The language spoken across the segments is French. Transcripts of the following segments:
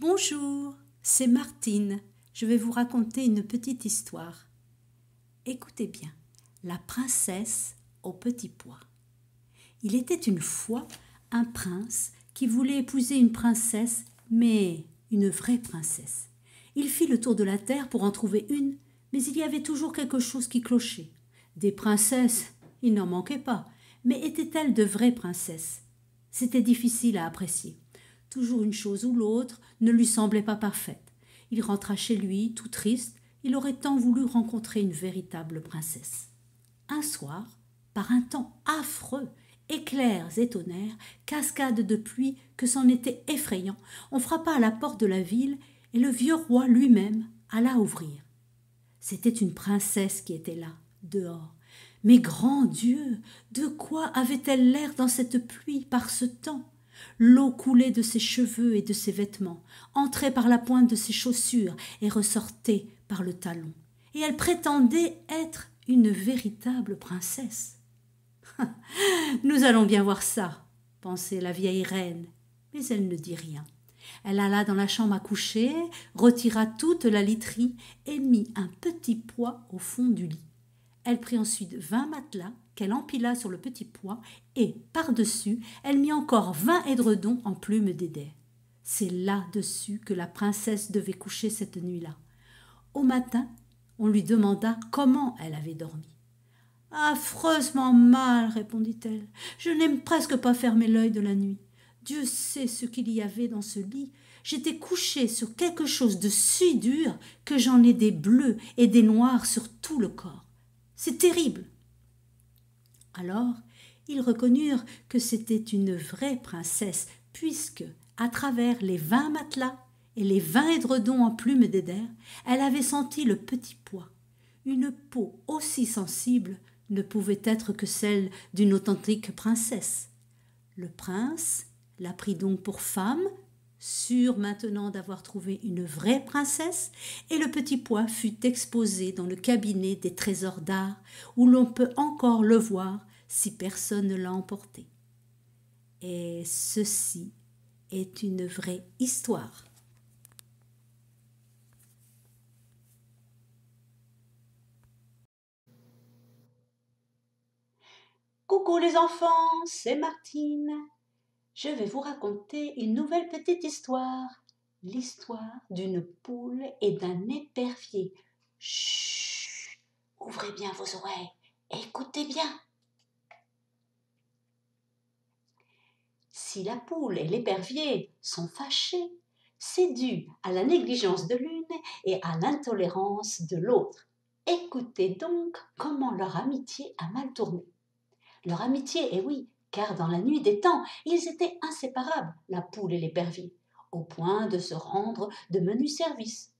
Bonjour, c'est Martine. Je vais vous raconter une petite histoire. Écoutez bien, la princesse au petit pois. Il était une fois un prince qui voulait épouser une princesse, mais une vraie princesse. Il fit le tour de la terre pour en trouver une, mais il y avait toujours quelque chose qui clochait. Des princesses, il n'en manquait pas, mais étaient-elles de vraies princesses? C'était difficile à apprécier. Toujours une chose ou l'autre ne lui semblait pas parfaite. Il rentra chez lui, tout triste, il aurait tant voulu rencontrer une véritable princesse. Un soir, par un temps affreux, éclairs et tonnerres, cascades de pluie que c'en était effrayant, on frappa à la porte de la ville et le vieux roi lui-même alla ouvrir. C'était une princesse qui était là, dehors. Mais grand Dieu, de quoi avait-elle l'air dans cette pluie, par ce temps? L'eau coulait de ses cheveux et de ses vêtements, entrait par la pointe de ses chaussures et ressortait par le talon. Et elle prétendait être une véritable princesse. Nous allons bien voir ça, pensait la vieille reine, mais elle ne dit rien. Elle alla dans la chambre à coucher, retira toute la literie et mit un petit pois au fond du lit. Elle prit ensuite 20 matelas qu'elle empila sur le petit pois et, par-dessus, elle mit encore 20 édredons en plumes d'éder. C'est là-dessus que la princesse devait coucher cette nuit-là. Au matin, on lui demanda comment elle avait dormi. « Affreusement mal, répondit-elle. Je n'aime presque pas fermer l'œil de la nuit. Dieu sait ce qu'il y avait dans ce lit. J'étais couchée sur quelque chose de si dur que j'en ai des bleus et des noirs sur tout le corps. C'est terrible. » Alors, ils reconnurent que c'était une vraie princesse, puisque, à travers les 20 matelas et les 20 édredons en plumes d'éder, elle avait senti le petit pois. Une peau aussi sensible ne pouvait être que celle d'une authentique princesse. Le prince la prit donc pour femme, sûr maintenant d'avoir trouvé une vraie princesse, et le petit pois fut exposé dans le cabinet des trésors d'art, où l'on peut encore le voir si personne ne l'a emporté. Et ceci est une vraie histoire. Coucou les enfants, c'est Martine. Je vais vous raconter une nouvelle petite histoire. L'histoire d'une poule et d'un épervier. Chut, ouvrez bien vos oreilles, écoutez bien. Si la poule et l'épervier sont fâchés, c'est dû à la négligence de l'une et à l'intolérance de l'autre. Écoutez donc comment leur amitié a mal tourné. Leur amitié, eh oui, car dans la nuit des temps, ils étaient inséparables, la poule et l'épervier, au point de se rendre de menus services.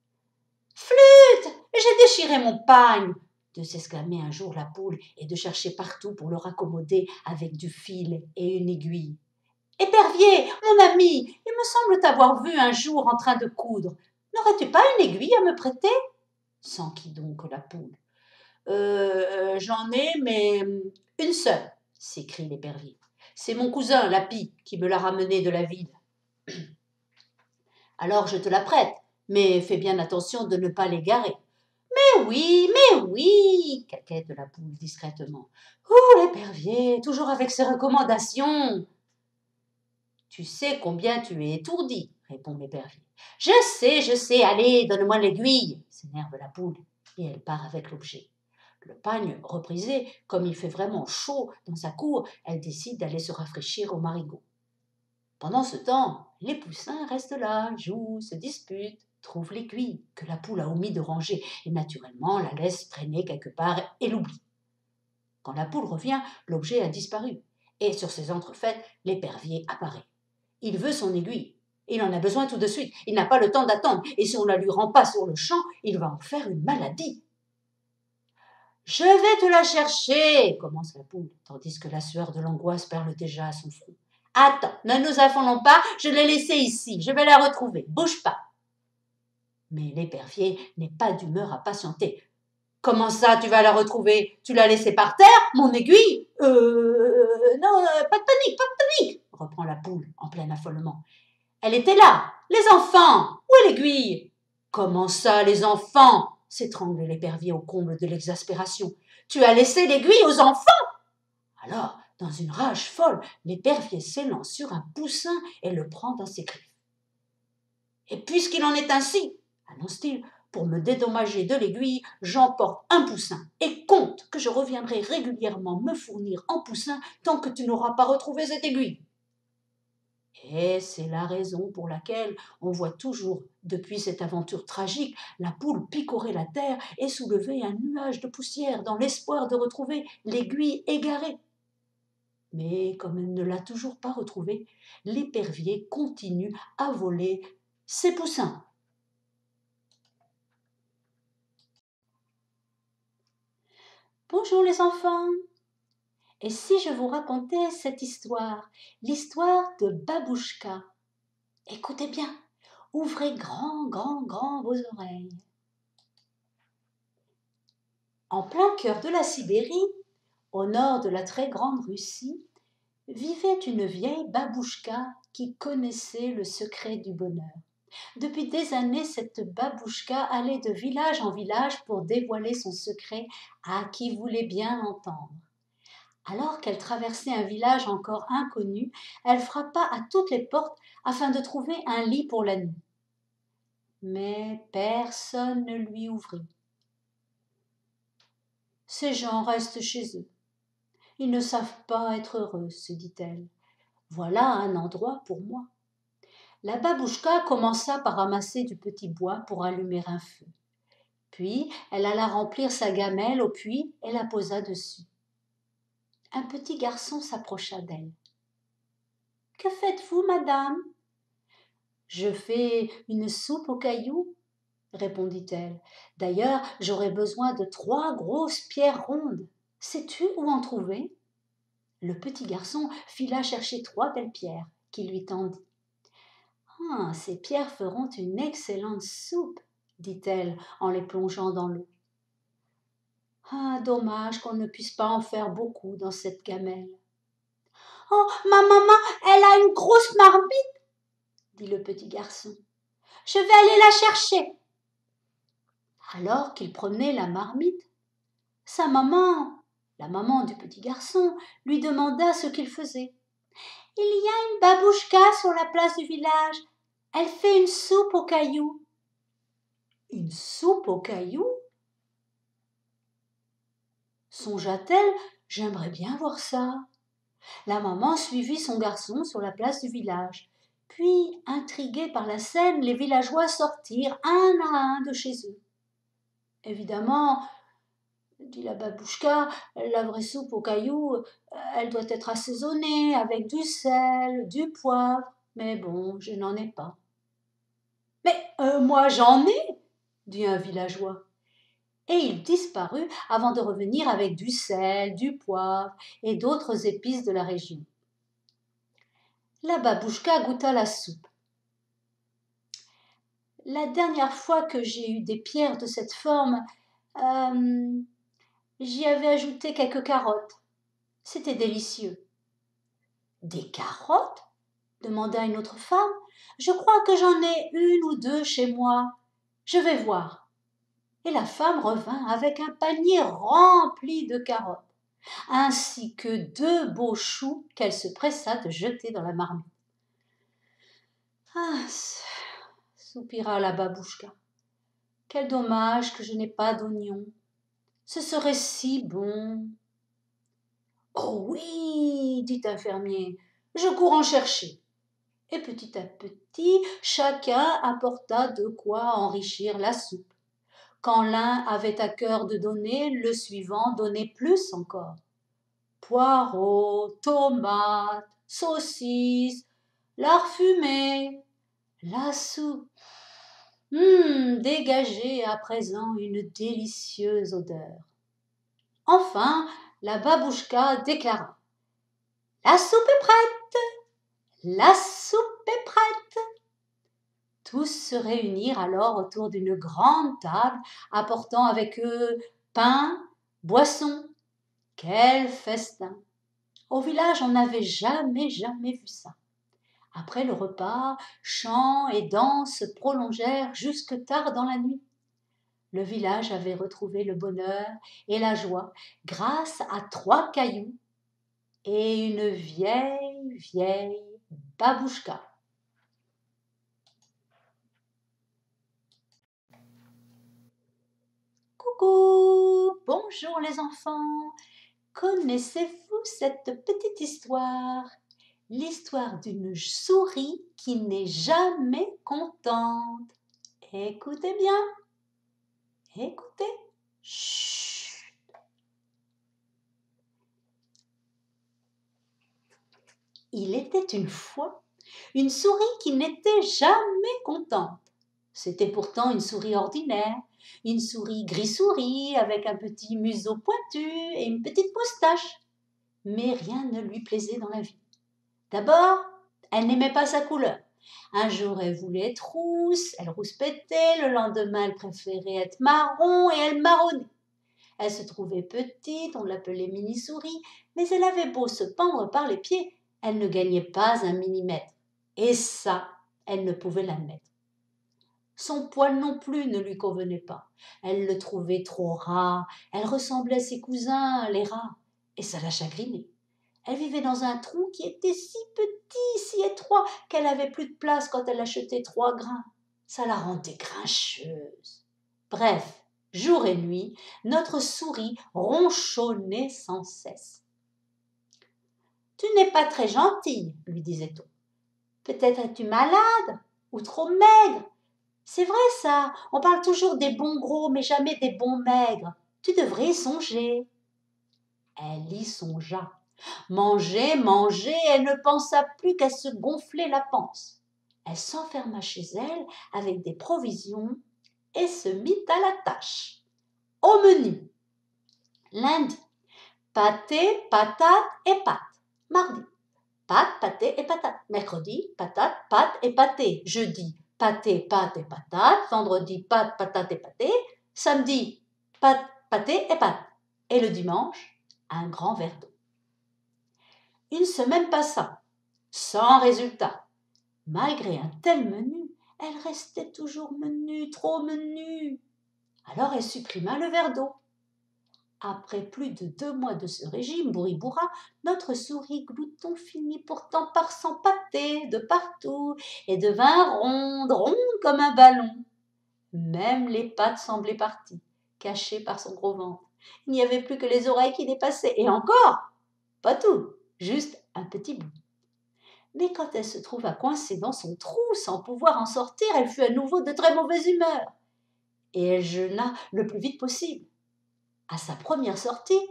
« Flûte, j'ai déchiré mon pagne !» de s'exclamer un jour la poule et de chercher partout pour le raccommoder avec du fil et une aiguille. « Épervier, mon ami, il me semble t'avoir vu un jour en train de coudre. N'aurais-tu pas une aiguille à me prêter ?» s'enquit donc la poule. J'en ai, mais une seule, s'écrie l'épervier. C'est mon cousin, Lapi, qui me l'a ramenée de la ville. Alors je te la prête, mais fais bien attention de ne pas l'égarer. Mais oui, caquette la poule discrètement. Oh, l'épervier, toujours avec ses recommandations. Tu sais combien tu es étourdi, répond l'épervier. Je sais, allez, donne-moi l'aiguille, s'énerve la poule, et elle part avec l'objet. Le pagne reprisé, comme il fait vraiment chaud dans sa cour, elle décide d'aller se rafraîchir au marigot. Pendant ce temps, les poussins restent là, jouent, se disputent, trouvent l'aiguille que la poule a omis de ranger et naturellement la laisse traîner quelque part et l'oublie. Quand la poule revient, l'objet a disparu et sur ses entrefaites, l'épervier apparaît. Il veut son aiguille. Il en a besoin tout de suite. Il n'a pas le temps d'attendre et si on ne la lui rend pas sur le champ, il va en faire une maladie. « Je vais te la chercher, commence la poule, tandis que la sueur de l'angoisse perle déjà à son front. « Attends, ne nous affolons pas, je l'ai laissée ici, je vais la retrouver, bouge pas. » Mais l'épervier n'est pas d'humeur à patienter. « Comment ça, tu vas la retrouver? Tu l'as laissée par terre, mon aiguille ?»« Non, pas de panique, reprend la poule en plein affolement. « Elle était là, les enfants, où est l'aiguille? Comment ça, les enfants? S'étrangle l'épervier au comble de l'exaspération. Tu as laissé l'aiguille aux enfants? Alors, dans une rage folle, l'épervier s'élance sur un poussin et le prend dans ses griffes. Et puisqu'il en est ainsi, annonce-t-il, pour me dédommager de l'aiguille, j'emporte un poussin et compte que je reviendrai régulièrement me fournir en poussin tant que tu n'auras pas retrouvé cette aiguille. Et c'est la raison pour laquelle on voit toujours, depuis cette aventure tragique, la poule picorer la terre et soulever un nuage de poussière dans l'espoir de retrouver l'aiguille égarée. Mais comme elle ne l'a toujours pas retrouvée, l'épervier continue à voler ses poussins. Bonjour les enfants! Et si je vous racontais cette histoire, l'histoire de Babouchka? Écoutez bien, ouvrez grand, grand, grand vos oreilles. En plein cœur de la Sibérie, au nord de la très grande Russie, vivait une vieille babouchka qui connaissait le secret du bonheur. Depuis des années, cette babouchka allait de village en village pour dévoiler son secret à qui voulait bien l'entendre. Alors qu'elle traversait un village encore inconnu, elle frappa à toutes les portes afin de trouver un lit pour la nuit. Mais personne ne lui ouvrit. Ces gens restent chez eux. Ils ne savent pas être heureux, se dit-elle. Voilà un endroit pour moi. La babouchka commença par ramasser du petit bois pour allumer un feu. Puis elle alla remplir sa gamelle au puits et la posa dessus. Un petit garçon s'approcha d'elle. « Que faites-vous, madame ?»« Je fais une soupe aux cailloux, » répondit-elle. « D'ailleurs, j'aurais besoin de 3 grosses pierres rondes. Sais-tu où en trouver ?» Le petit garçon fila chercher 3 belles pierres qu'il lui tendit. « Ah, ces pierres feront une excellente soupe, » dit-elle en les plongeant dans l'eau. « Ah, dommage qu'on ne puisse pas en faire beaucoup dans cette gamelle. »« Oh, ma maman, elle a une grosse marmite, » dit le petit garçon. « Je vais aller la chercher. » Alors qu'il prenait la marmite, sa maman, la maman du petit garçon, lui demanda ce qu'il faisait. « Il y a une babouchka sur la place du village. Elle fait une soupe aux cailloux. »« Une soupe aux cailloux ?» Songea-t-elle, j'aimerais bien voir ça. La maman suivit son garçon sur la place du village. Puis, intrigués par la scène, les villageois sortirent un à un de chez eux. Évidemment, dit la babouchka, la vraie soupe aux cailloux, elle doit être assaisonnée avec du sel, du poivre, mais bon, je n'en ai pas. Mais moi j'en ai, dit un villageois. Et il disparut avant de revenir avec du sel, du poivre et d'autres épices de la région. La babouchka goûta la soupe. La dernière fois que j'ai eu des pierres de cette forme, j'y avais ajouté quelques carottes. C'était délicieux. Des carottes ? Demanda une autre femme. Je crois que j'en ai 1 ou 2 chez moi. Je vais voir. Et la femme revint avec un panier rempli de carottes, ainsi que 2 beaux choux qu'elle se pressa de jeter dans la marmite. Ah, soupira la babouchka. Quel dommage que je n'ai pas d'oignons. Ce serait si bon. Oh oui, dit un fermier, je cours en chercher. Et petit à petit, chacun apporta de quoi enrichir la soupe. Quand l'un avait à cœur de donner, le suivant donnait plus encore. Poireaux, tomates, saucisses, lard fumé, la soupe dégageait à présent une délicieuse odeur. Enfin, la babouchka déclara « La soupe est prête! La soupe est prête !» Tous se réunirent alors autour d'une grande table, apportant avec eux pain, boissons. Quel festin! Au village, on n'avait jamais vu ça. Après le repas, chants et danses se prolongèrent jusque tard dans la nuit. Le village avait retrouvé le bonheur et la joie grâce à 3 cailloux et une vieille babouchka. Coucou, bonjour les enfants. Connaissez-vous cette petite histoire? L'histoire d'une souris qui n'est jamais contente. Écoutez bien, écoutez. Chut. Il était une fois une souris qui n'était jamais contente. C'était pourtant une souris ordinaire, une souris gris-souris avec un petit museau pointu et une petite moustache. Mais rien ne lui plaisait dans la vie. D'abord, elle n'aimait pas sa couleur. Un jour, elle voulait être rousse, elle rouspétait, le lendemain, elle préférait être marron et elle marronnait. Elle se trouvait petite, on l'appelait mini-souris, mais elle avait beau se pendre par les pieds, elle ne gagnait pas 1 millimètre. Et ça, elle ne pouvait l'admettre. Son poil non plus ne lui convenait pas. Elle le trouvait trop ras, elle ressemblait à ses cousins, les rats, et ça la chagrinait. Elle vivait dans un trou qui était si petit, si étroit, qu'elle avait plus de place quand elle achetait 3 grains. Ça la rendait grincheuse. Bref, jour et nuit, notre souris ronchonnait sans cesse. « Tu n'es pas très gentille, lui disait-on. Peut-être es-tu malade ou trop maigre. C'est vrai ça, on parle toujours des bons gros, mais jamais des bons maigres. Tu devrais y songer. » Elle y songea. Manger, elle ne pensa plus qu'à se gonfler la panse. Elle s'enferma chez elle avec des provisions et se mit à la tâche. Au menu, lundi, pâté, patate et pâte. Mardi, pâte, pâté et patate. Mercredi, patate, pâte et pâté. Jeudi, pâté, pâte et patate. Vendredi, pâte, patate et pâté. Samedi, pâte, pâté et pâte. Et le dimanche, un grand verre d'eau. Une semaine passa, sans résultat. Malgré un tel menu, elle restait toujours menue, trop menue. Alors elle supprima le verre d'eau. Après plus de 2 mois de ce régime bourri-bourra, notre souris glouton finit pourtant par s'empâter de partout et devint ronde comme un ballon. Même les pattes semblaient parties, cachées par son gros ventre. Il n'y avait plus que les oreilles qui dépassaient, et encore, pas tout, juste un petit bout. Mais quand elle se trouva coincée dans son trou sans pouvoir en sortir, elle fut à nouveau de très mauvaise humeur. Et elle jeûna le plus vite possible. À sa première sortie,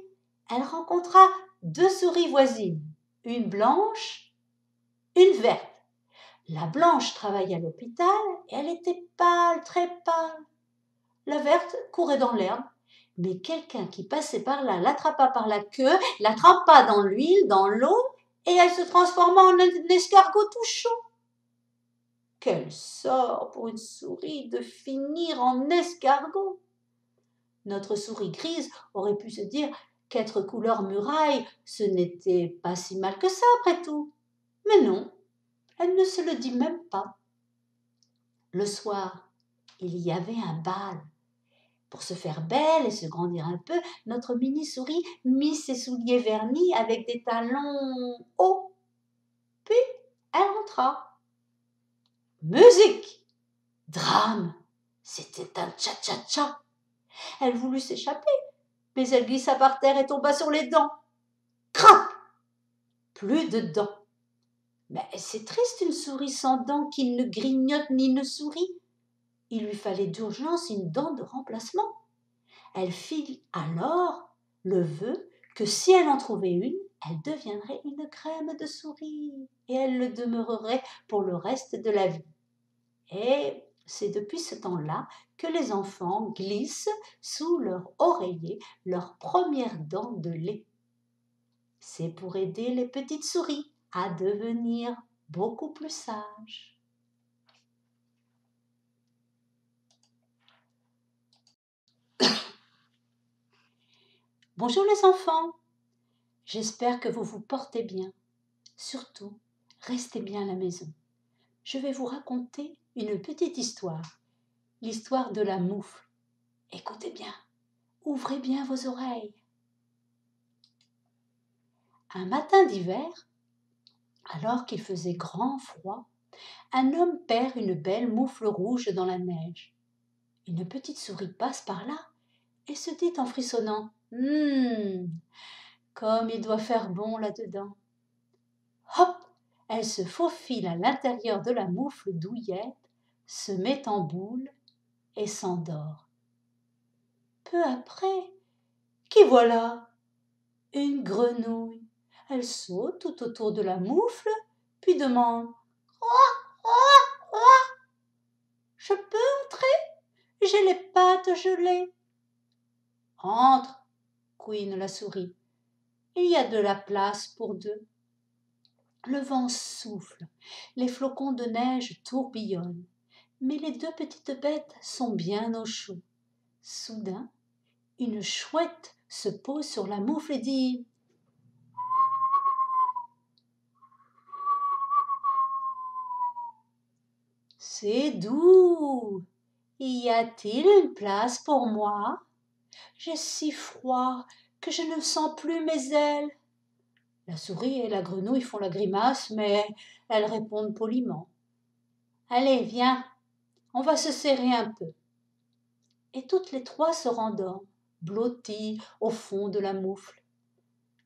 elle rencontra 2 souris voisines, une blanche, une verte. La blanche travaillait à l'hôpital et elle était pâle, très pâle. La verte courait dans l'herbe, mais quelqu'un qui passait par là l'attrapa par la queue, la trempa dans l'huile, dans l'eau, et elle se transforma en un escargot tout chaud. Quel sort pour une souris de finir en escargot! Notre souris grise aurait pu se dire qu'être couleur muraille, ce n'était pas si mal que ça après tout. Mais non, elle ne se le dit même pas. Le soir, il y avait un bal. Pour se faire belle et se grandir un peu, notre mini-souris mit ses souliers vernis avec des talons hauts. Puis, elle entra. Musique! Drame! C'était un cha-cha-cha. Elle voulut s'échapper, mais elle glissa par terre et tomba sur les dents. Crac! Plus de dents. Mais c'est triste une souris sans dents qui ne grignote ni ne sourit. Il lui fallait d'urgence une dent de remplacement. Elle fit alors le vœu que si elle en trouvait une, elle deviendrait une crème de souris et elle le demeurerait pour le reste de la vie. Et c'est depuis ce temps-là que les enfants glissent sous leur oreiller leurs premières dents de lait. C'est pour aider les petites souris à devenir beaucoup plus sages. Bonjour les enfants, j'espère que vous vous portez bien. Surtout, Restez bien à la maison. Je vais vous raconter une petite histoire, l'histoire de la moufle. Écoutez bien, ouvrez bien vos oreilles. Un matin d'hiver, alors qu'il faisait grand froid, un homme perd une belle moufle rouge dans la neige. Une petite souris passe par là et se dit en frissonnant « comme il doit faire bon là-dedans !» Hop, elle se faufile à l'intérieur de la moufle douillette, se met en boule et s'endort. Peu après, qui voilà? Une grenouille. Elle saute tout autour de la moufle, puis demande « Je peux entrer? J'ai les pattes gelées. » « Entre, couine la souris. Il y a de la place pour deux. » Le vent souffle, les flocons de neige tourbillonnent, mais les deux petites bêtes sont bien au chaud. Soudain, une chouette se pose sur la moufle et dit « C'est doux. Y a-t-il une place pour moi? J'ai si froid que je ne sens plus mes ailes. » La souris et la grenouille font la grimace, mais elles répondent poliment. « Allez, viens, on va se serrer un peu. » Et toutes les trois se rendorment, blotties au fond de la moufle.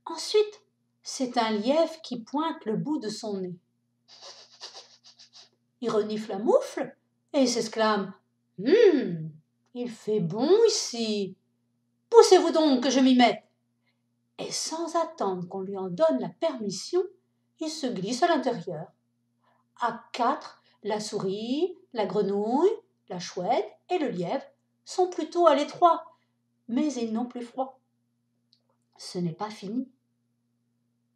Ensuite, c'est un lièvre qui pointe le bout de son nez. Il renifle la moufle et il s'exclame « il fait bon ici. Poussez-vous donc que je m'y mette. » Et sans attendre qu'on lui en donne la permission, il se glisse à l'intérieur. À quatre, la souris, la grenouille, la chouette et le lièvre sont plutôt à l'étroit, mais ils n'ont plus froid. Ce n'est pas fini.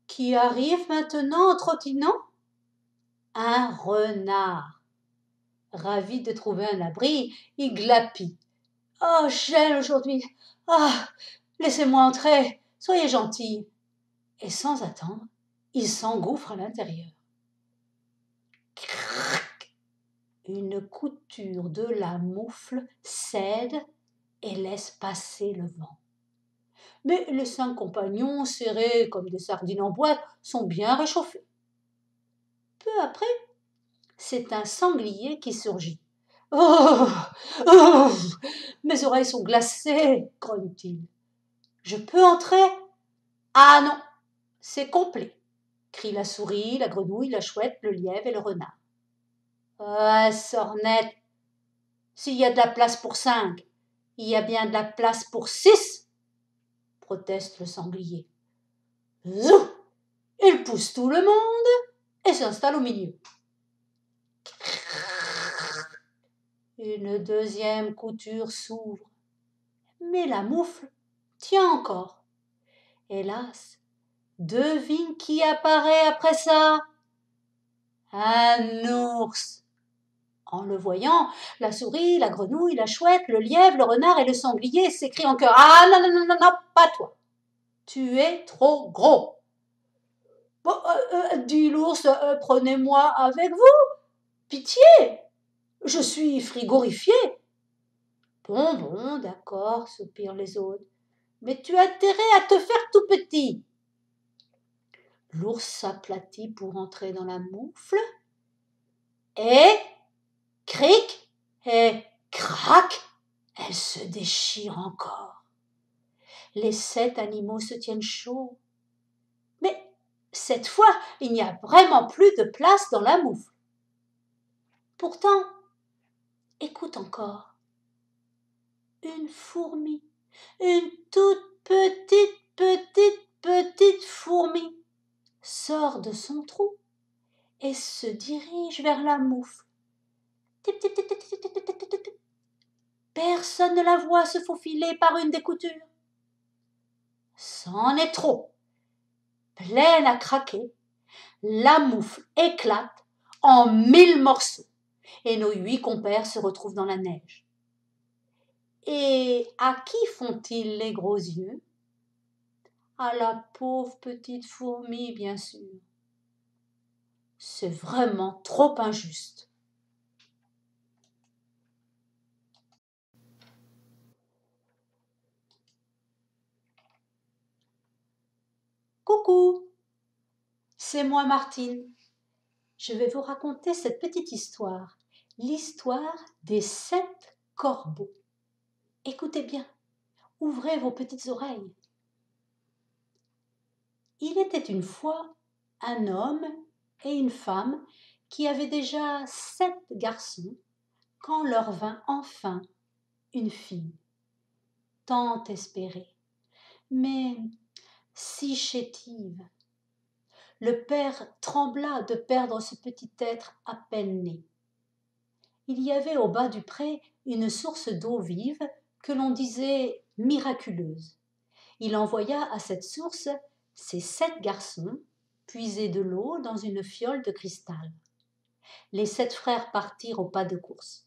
Qui arrive maintenant en trottinant? Un renard. Ravi de trouver un abri, il glapit. « Oh, gèle aujourd'hui. Ah, laissez-moi entrer, soyez gentil. » Et sans attendre, il s'engouffre à l'intérieur. Crac! Une couture de la moufle cède et laisse passer le vent. Mais les 5 compagnons, serrés comme des sardines en boîte, sont bien réchauffés. Peu après, c'est un sanglier qui surgit. « Oh, oh, mes oreilles sont glacées, grogne-t-il. Je peux entrer? Ah non, c'est complet, crient la souris, la grenouille, la chouette, le lièvre et le renard. Ah, sornette, s'il y a de la place pour 5, il y a bien de la place pour 6, proteste le sanglier. Zou! Il pousse tout le monde et s'installe au milieu. Une deuxième couture s'ouvre, mais la moufle tient encore. Hélas, devine qui apparaît après ça? Un ours. En le voyant, la souris, la grenouille, la chouette, le lièvre, le renard et le sanglier s'écrient en chœur. « Ah non, non, non, non, non, pas toi. Tu es trop gros. » Bon, dit l'ours, prenez-moi avec vous. Pitié, je suis frigorifié. Bon, bon, d'accord, soupirent les autres. Mais tu as intérêt à te faire tout petit. L'ours s'aplatit pour entrer dans la moufle. Et, cric, et crac, elle se déchire encore. Les 7 animaux se tiennent chaud. Mais cette fois, il n'y a vraiment plus de place dans la moufle. Pourtant, écoute encore. Une fourmi, une toute petite fourmi, sort de son trou et se dirige vers la moufle. Tip, tip, tip, tip, tip, tip, tip, tip, tip. Personne ne la voit se faufiler par une des coutures. C'en est trop. Pleine à craquer, la moufle éclate en 1000 morceaux et nos 8 compères se retrouvent dans la neige. Et à qui font-ils les gros yeux? À la pauvre petite fourmi, bien sûr. C'est vraiment trop injuste. Coucou, c'est moi Martine. Je vais vous raconter cette petite histoire, l'histoire des 7 corbeaux. Écoutez bien, ouvrez vos petites oreilles. Il était une fois un homme et une femme qui avaient déjà 7 garçons quand leur vint enfin une fille, tant espérée, mais si chétive. Le père trembla de perdre ce petit être à peine né. Il y avait au bas du pré une source d'eau vive que l'on disait miraculeuse. Il envoya à cette source ses 7 garçons puiser de l'eau dans une fiole de cristal. Les 7 frères partirent au pas de course.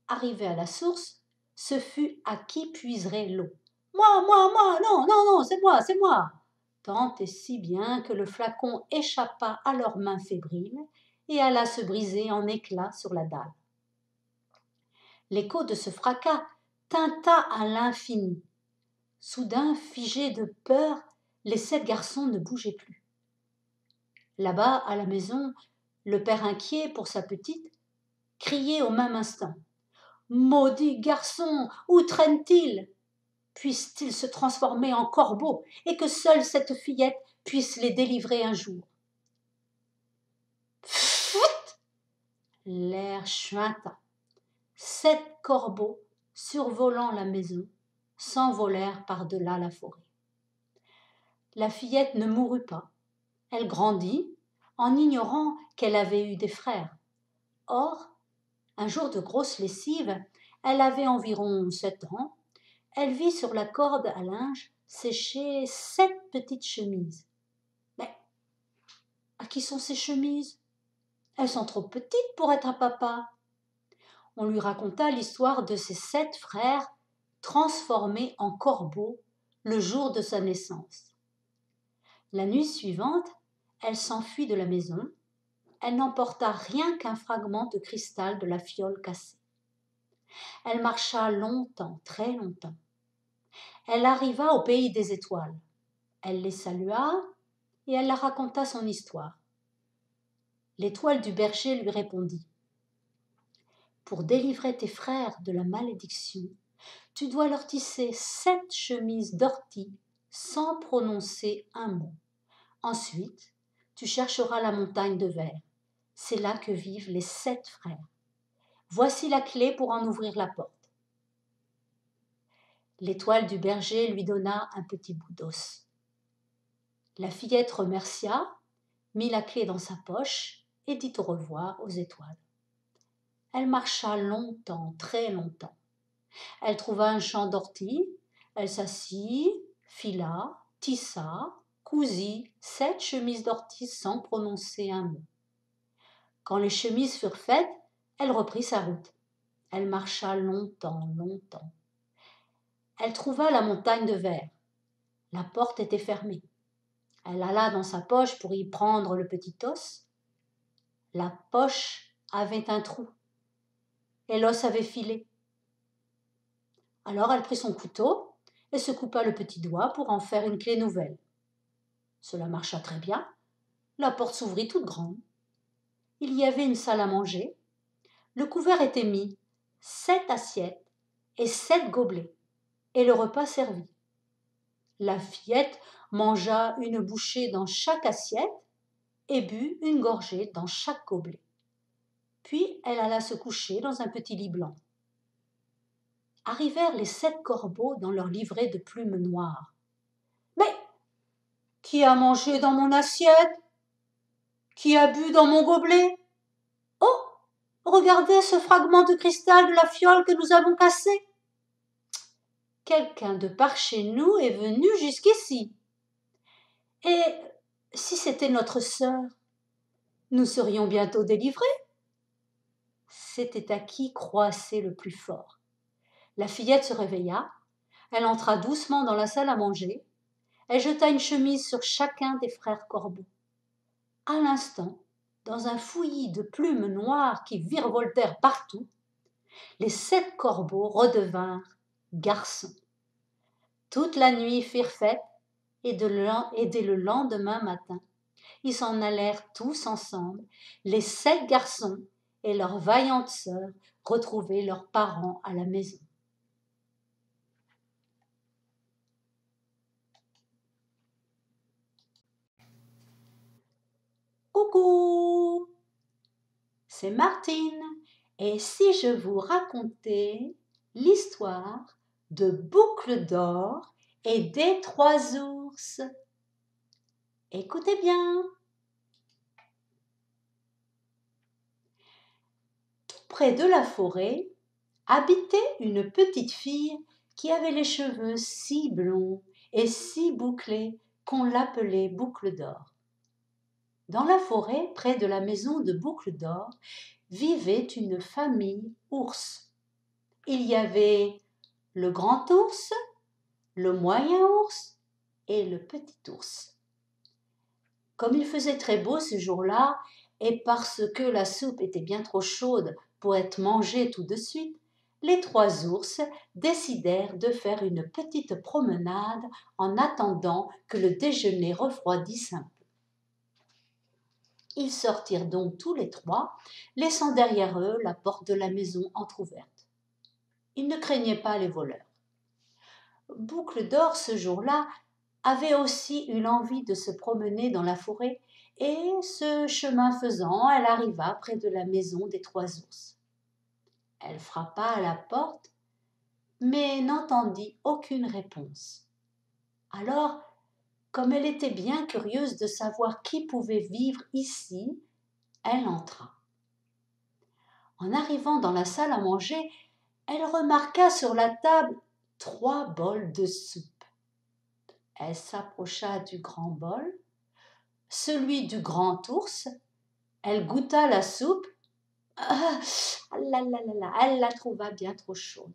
Arrivés à la source, ce fut à qui puiserait l'eau. Moi, non, non, non, c'est moi. Tant et si bien que le flacon échappa à leurs mains fébriles et alla se briser en éclats sur la dalle. L'écho de ce fracas tinta à l'infini. Soudain, figés de peur, les 7 garçons ne bougeaient plus. Là-bas, à la maison, le père inquiet pour sa petite criait au même instant. « Maudit garçon, où traîne-t-il ? Puisse-t-il se transformer en corbeau et que seule cette fillette puisse les délivrer un jour. » Pfft ! L'air chuinta. 7 corbeaux, survolant la maison, s'envolèrent par-delà la forêt. La fillette ne mourut pas. Elle grandit en ignorant qu'elle avait eu des frères. Or, un jour de grosse lessive, elle avait environ 7 ans, elle vit sur la corde à linge sécher 7 petites chemises. Mais à qui sont ces chemises ? Elles sont trop petites pour être à papa. On lui raconta l'histoire de ses 7 frères transformés en corbeaux le jour de sa naissance. La nuit suivante, elle s'enfuit de la maison. Elle n'emporta rien qu'un fragment de cristal de la fiole cassée. Elle marcha longtemps, très longtemps. Elle arriva au pays des étoiles. Elle les salua et elle leur raconta son histoire. L'étoile du berger lui répondit. Pour délivrer tes frères de la malédiction, tu dois leur tisser 7 chemises d'ortie sans prononcer un mot. Ensuite, tu chercheras la montagne de verre. C'est là que vivent les 7 frères. Voici la clé pour en ouvrir la porte. L'étoile du berger lui donna un petit bout d'os. La fillette remercia, mit la clé dans sa poche et dit au revoir aux étoiles. Elle marcha longtemps, très longtemps. Elle trouva un champ d'ortie, elle s'assit, fila, tissa, cousit 7 chemises d'ortie sans prononcer un mot. Quand les chemises furent faites, elle reprit sa route. Elle marcha longtemps, longtemps. Elle trouva la montagne de verre. La porte était fermée. Elle alla dans sa poche pour y prendre le petit os. La poche avait un trou et l'os avait filé. Alors elle prit son couteau et se coupa le petit doigt pour en faire une clé nouvelle. Cela marcha très bien. La porte s'ouvrit toute grande. Il y avait une salle à manger. Le couvert était mis, 7 assiettes et 7 gobelets, et le repas servi. La fillette mangea une bouchée dans chaque assiette et but une gorgée dans chaque gobelet. Puis elle alla se coucher dans un petit lit blanc. Arrivèrent les 7 corbeaux dans leur livrée de plumes noires. « Mais qui a mangé dans mon assiette ? Qui a bu dans mon gobelet ? Oh, regardez ce fragment de cristal de la fiole que nous avons cassé. Quelqu'un de par chez nous est venu jusqu'ici. Et si c'était notre sœur, nous serions bientôt délivrés. » C'était à qui croissait le plus fort. La fillette se réveilla, elle entra doucement dans la salle à manger, elle jeta une chemise sur chacun des frères corbeaux. À l'instant, dans un fouillis de plumes noires qui virevoltèrent partout, les 7 corbeaux redevinrent garçons. Toute la nuit firent fête, et dès le lendemain matin, ils s'en allèrent tous ensemble, les 7 garçons et leurs vaillantes sœurs, retrouver leurs parents à la maison. Coucou, c'est Martine, et si je vous racontais l'histoire de Boucle d'Or et des 3 ours? Écoutez bien. Tout près de la forêt habitait une petite fille qui avait les cheveux si blonds et si bouclés qu'on l'appelait Boucle d'Or. Dans la forêt, près de la maison de Boucle d'Or, vivait une famille ours. Il y avait le grand ours, le moyen ours et le petit ours. Comme il faisait très beau ce jour-là, et parce que la soupe était bien trop chaude pour être mangée tout de suite, les 3 ours décidèrent de faire une petite promenade en attendant que le déjeuner refroidisse un peu. Ils sortirent donc tous les 3, laissant derrière eux la porte de la maison entr'ouverte. Ils ne craignaient pas les voleurs. Boucle d'Or, ce jour-là, avait aussi eu l'envie de se promener dans la forêt, et ce chemin faisant, elle arriva près de la maison des 3 ours. Elle frappa à la porte, mais n'entendit aucune réponse. Alors, comme elle était bien curieuse de savoir qui pouvait vivre ici, elle entra. En arrivant dans la salle à manger, elle remarqua sur la table 3 bols de soupe. Elle s'approcha du grand bol, celui du grand ours. Elle goûta la soupe. Ah, elle la trouva bien trop chaude.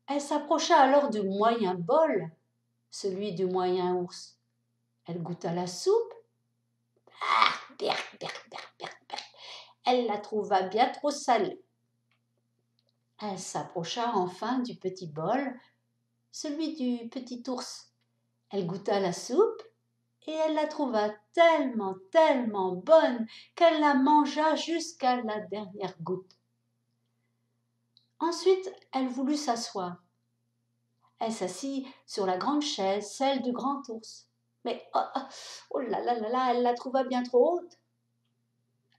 Elle s'approcha alors du moyen bol, celui du moyen ours. Elle goûta la soupe. Ah, elle la trouva bien trop salée. Elle s'approcha enfin du petit bol, celui du petit ours. Elle goûta la soupe et elle la trouva tellement, tellement bonne qu'elle la mangea jusqu'à la dernière goutte. Ensuite, elle voulut s'asseoir. Elle s'assit sur la grande chaise, celle du grand ours. Mais oh là là là là, elle la trouva bien trop haute.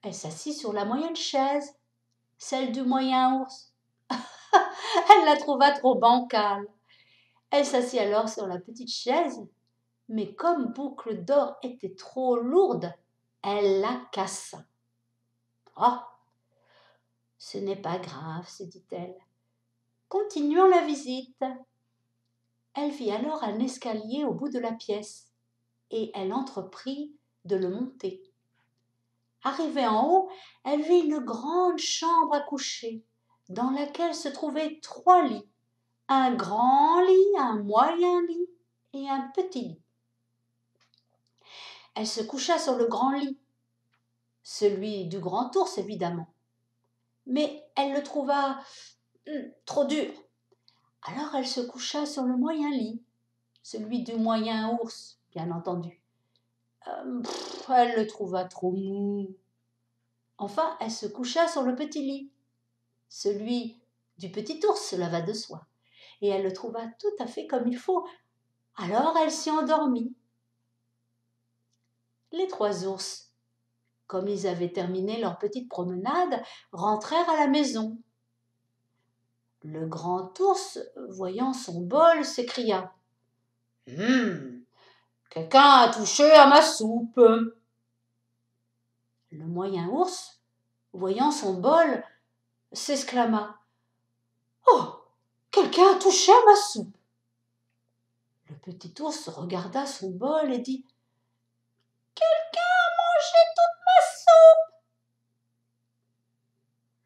Elle s'assit sur la moyenne chaise, celle du moyen ours. Elle la trouva trop bancale. Elle s'assit alors sur la petite chaise, mais comme Boucle d'Or était trop lourde, elle la cassa. Oh, ce n'est pas grave, se dit-elle. Continuons la visite. Elle vit alors un escalier au bout de la pièce, et elle entreprit de le monter. Arrivée en haut, elle vit une grande chambre à coucher, dans laquelle se trouvaient 3 lits, un grand lit, un moyen lit et un petit lit. Elle se coucha sur le grand lit, celui du grand ours évidemment, mais elle le trouva trop dur. Alors elle se coucha sur le moyen lit, celui du moyen ours, bien entendu. Elle le trouva trop mou. Enfin, elle se coucha sur le petit lit, celui du petit ours, cela va de soi, et elle le trouva tout à fait comme il faut. Alors elle s'y endormit. Les 3 ours, comme ils avaient terminé leur petite promenade, rentrèrent à la maison. Le grand ours, voyant son bol, s'écria « Quelqu'un a touché à ma soupe !» Le moyen ours, voyant son bol, s'exclama « Oh, quelqu'un a touché à ma soupe !» Le petit ours regarda son bol et dit « Quelqu'un a mangé toute ma soupe !»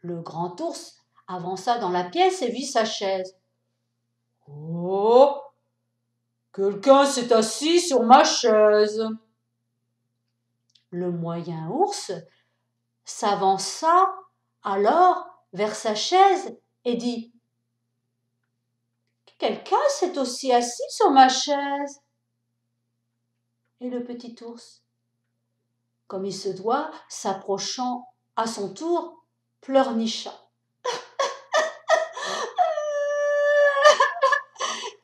Le grand ours avança dans la pièce et vit sa chaise. « Oh, quelqu'un s'est assis sur ma chaise !» Le moyen ours s'avança alors vers sa chaise et dit « Quelqu'un s'est aussi assis sur ma chaise ?» Et le petit ours, comme il se doit, s'approchant à son tour, pleurnicha.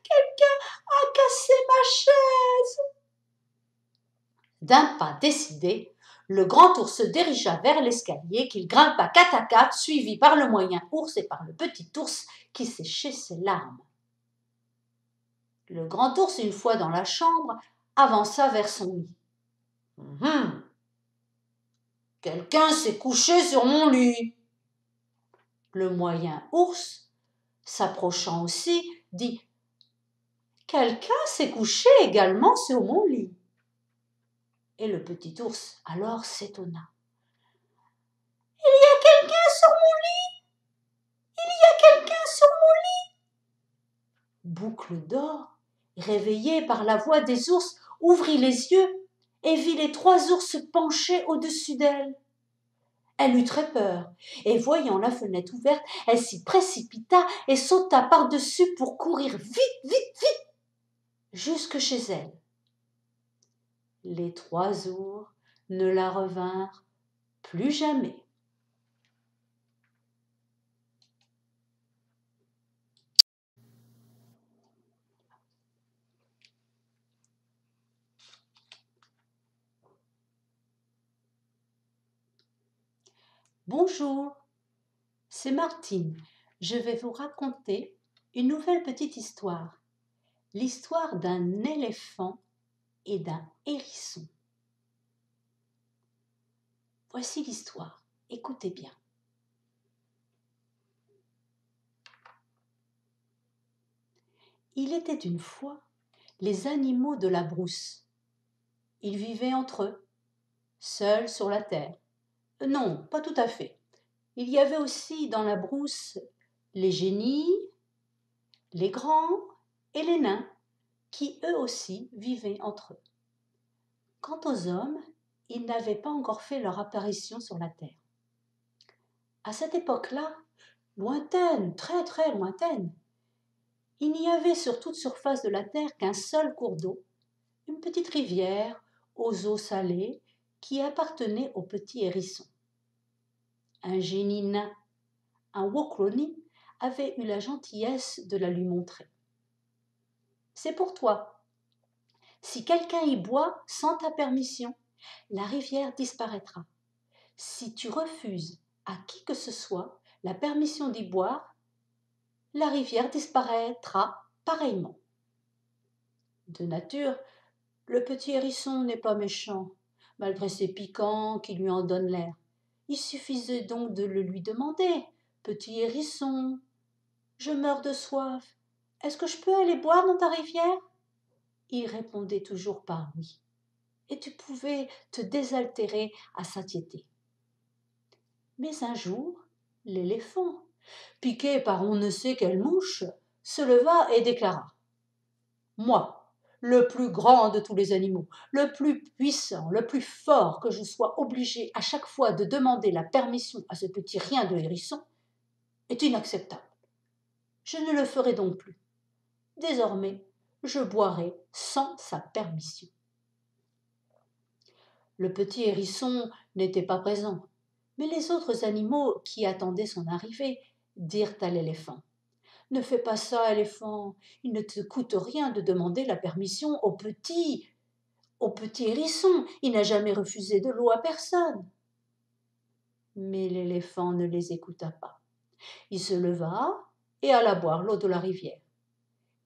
Quelqu'un a cassé ma chaise. D'un pas décidé, le grand ours se dirigea vers l'escalier qu'il grimpa quatre à quatre, suivi par le moyen ours et par le petit ours qui séchait ses larmes. Le grand ours, une fois dans la chambre, avança vers son lit. Quelqu'un s'est couché sur mon lit. Le moyen ours, s'approchant aussi, dit « Quelqu'un s'est couché également sur mon lit. » Et le petit ours alors s'étonna. « Il y a quelqu'un sur mon lit. Il y a quelqu'un sur mon lit. » Boucle d'Or, réveillée par la voix des ours, ouvrit les yeux et vit les trois ours penchés au-dessus d'elle. Elle eut très peur, et voyant la fenêtre ouverte, elle s'y précipita et sauta par-dessus pour courir vite, jusque chez elle. Les trois ours ne la revinrent plus jamais. Bonjour, c'est Martine. Je vais vous raconter une nouvelle petite histoire. L'histoire d'un éléphant et d'un hérisson. Voici l'histoire. Écoutez bien. Il était une fois les animaux de la brousse. Ils vivaient entre eux, seuls sur la terre. Non, pas tout à fait. Il y avait aussi dans la brousse les génies, les grands et les nains, qui eux aussi vivaient entre eux. Quant aux hommes, ils n'avaient pas encore fait leur apparition sur la terre. À cette époque-là, lointaine, très lointaine, il n'y avait sur toute surface de la terre qu'un seul cours d'eau, une petite rivière aux eaux salées qui appartenait au petit hérisson. Un génie nain, un Wochroni, avait eu la gentillesse de la lui montrer. C'est pour toi. Si quelqu'un y boit sans ta permission, la rivière disparaîtra. Si tu refuses à qui que ce soit la permission d'y boire, la rivière disparaîtra pareillement. De nature, le petit hérisson n'est pas méchant, malgré ses piquants qui lui en donnent l'air. Il suffisait donc de le lui demander. « Petit hérisson, je meurs de soif. Est-ce que je peux aller boire dans ta rivière ?» Il répondait toujours par oui. Et tu pouvais te désaltérer à satiété. Mais un jour, l'éléphant, piqué par on ne sait quelle mouche, se leva et déclara « Moi, le plus grand de tous les animaux, le plus puissant, le plus fort, que je sois obligé à chaque fois de demander la permission à ce petit rien de hérisson, est inacceptable. Je ne le ferai donc plus. Désormais, je boirai sans sa permission. » Le petit hérisson n'était pas présent, mais les autres animaux qui attendaient son arrivée dirent à l'éléphant « Ne fais pas ça, éléphant, il ne te coûte rien de demander la permission au petit hérisson, il n'a jamais refusé de l'eau à personne. » Mais l'éléphant ne les écouta pas. Il se leva et alla boire l'eau de la rivière.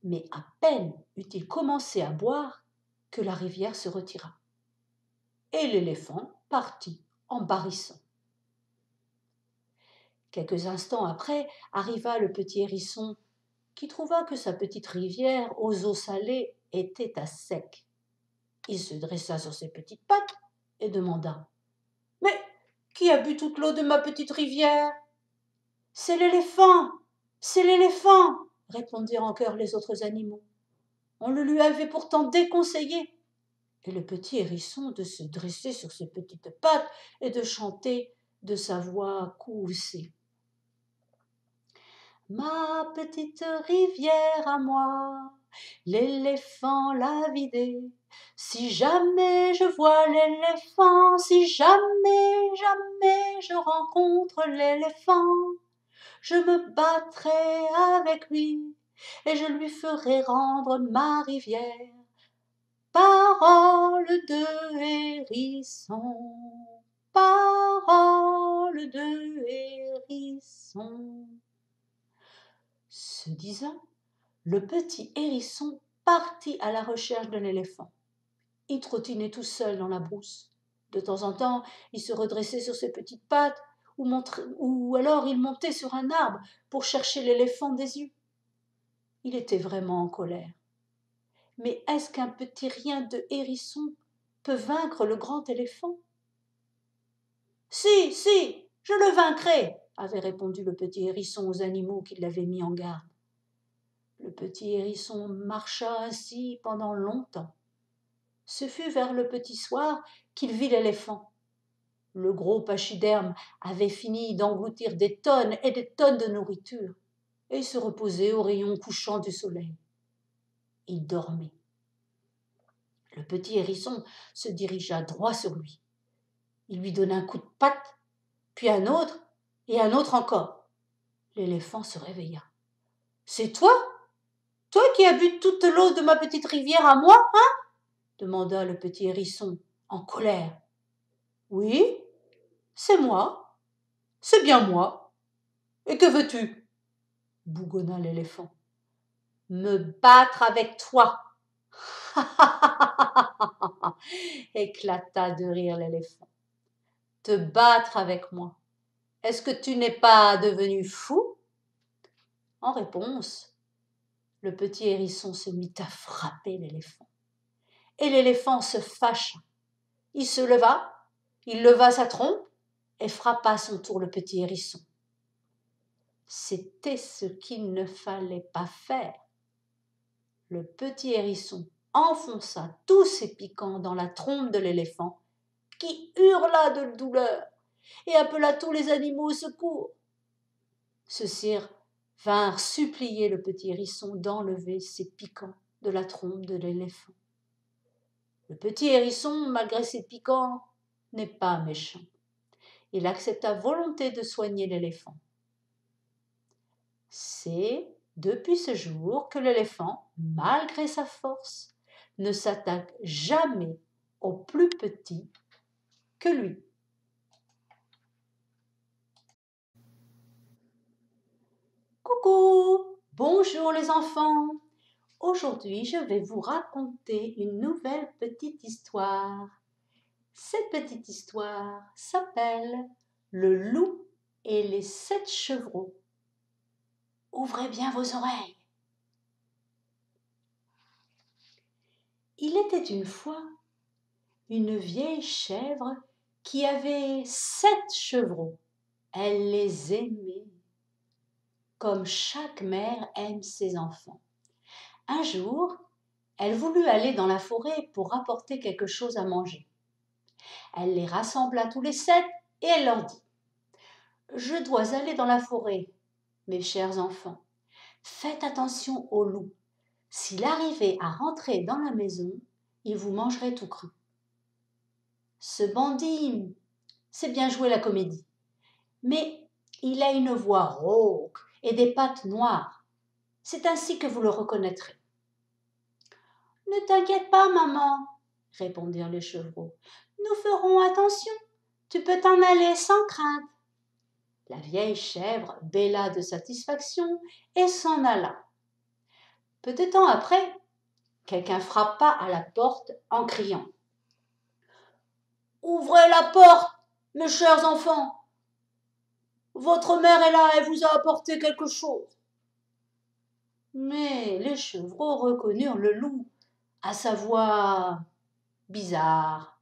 Mais à peine eut-il commencé à boire que la rivière se retira. Et l'éléphant partit en barrissant. Quelques instants après arriva le petit hérisson qui trouva que sa petite rivière aux eaux salées était à sec. Il se dressa sur ses petites pattes et demanda « Mais qui a bu toute l'eau de ma petite rivière ?»« C'est l'éléphant, c'est l'éléphant !» répondirent en chœur les autres animaux. « On le lui avait pourtant déconseillé. » et le petit hérisson de se dresser sur ses petites pattes et de chanter de sa voix courroucée. Ma petite rivière à moi, l'éléphant l'a vidée. Si jamais je vois l'éléphant, si jamais, jamais je rencontre l'éléphant, je me battrai avec lui et je lui ferai rendre ma rivière. Parole de hérisson, parole de hérisson. Ce disant, le petit hérisson partit à la recherche de l'éléphant. Il trottinait tout seul dans la brousse. De temps en temps, il se redressait sur ses petites pattes ou alors il montait sur un arbre pour chercher l'éléphant des yeux. Il était vraiment en colère. Mais est-ce qu'un petit rien de hérisson peut vaincre le grand éléphant? Si, si, je le vaincrai, avait répondu le petit hérisson aux animaux qui l'avaient mis en garde. Le petit hérisson marcha ainsi pendant longtemps. Ce fut vers le petit soir qu'il vit l'éléphant. Le gros pachyderme avait fini d'engloutir des tonnes et des tonnes de nourriture et se reposait au rayon couchant du soleil. Il dormait. Le petit hérisson se dirigea droit sur lui. Il lui donna un coup de patte, puis un autre et un autre encore. L'éléphant se réveilla. « C'est toi? Toi qui as bu toute l'eau de ma petite rivière à moi, hein ?» demanda le petit hérisson en colère. « Oui, c'est moi, c'est bien moi. Et que veux-tu » bougonna l'éléphant. « Me battre avec toi. » éclata de rire l'éléphant. « Te battre avec moi. Est-ce que tu n'es pas devenu fou ?» En réponse, le petit hérisson se mit à frapper l'éléphant. Et l'éléphant se fâcha. Il se leva, il leva sa trompe et frappa à son tour le petit hérisson. C'était ce qu'il ne fallait pas faire. Le petit hérisson enfonça tous ses piquants dans la trompe de l'éléphant, qui hurla de douleur et appela tous les animaux au secours. Ceux-ci vinrent supplier le petit hérisson d'enlever ses piquants de la trompe de l'éléphant. Le petit hérisson, malgré ses piquants, n'est pas méchant. Il accepta volontiers de soigner l'éléphant. C'est depuis ce jour que l'éléphant, malgré sa force, ne s'attaque jamais au plus petit que lui. Coucou, bonjour les enfants. Aujourd'hui, je vais vous raconter une nouvelle petite histoire. Cette petite histoire s'appelle Le loup et les 7 chevreaux. Ouvrez bien vos oreilles. Il était une fois une vieille chèvre qui avait 7 chevreaux. Elle les aimait, comme chaque mère aime ses enfants. Un jour, elle voulut aller dans la forêt pour rapporter quelque chose à manger. Elle les rassembla tous les 7 et elle leur dit « Je dois aller dans la forêt, mes chers enfants. Faites attention au loup. S'il arrivait à rentrer dans la maison, il vous mangerait tout cru. » Ce bandit sait bien jouer la comédie, mais il a une voix rauque et des pattes noires. C'est ainsi que vous le reconnaîtrez. « Ne t'inquiète pas, maman, » répondirent les chevreaux. « Nous ferons attention. Tu peux t'en aller sans crainte. » La vieille chèvre bêla de satisfaction et s'en alla. Peu de temps après, quelqu'un frappa à la porte en criant « Ouvrez la porte, mes chers enfants. Votre mère est là et vous a apporté quelque chose. » Mais les chevreaux reconnurent le loup à sa voix bizarre.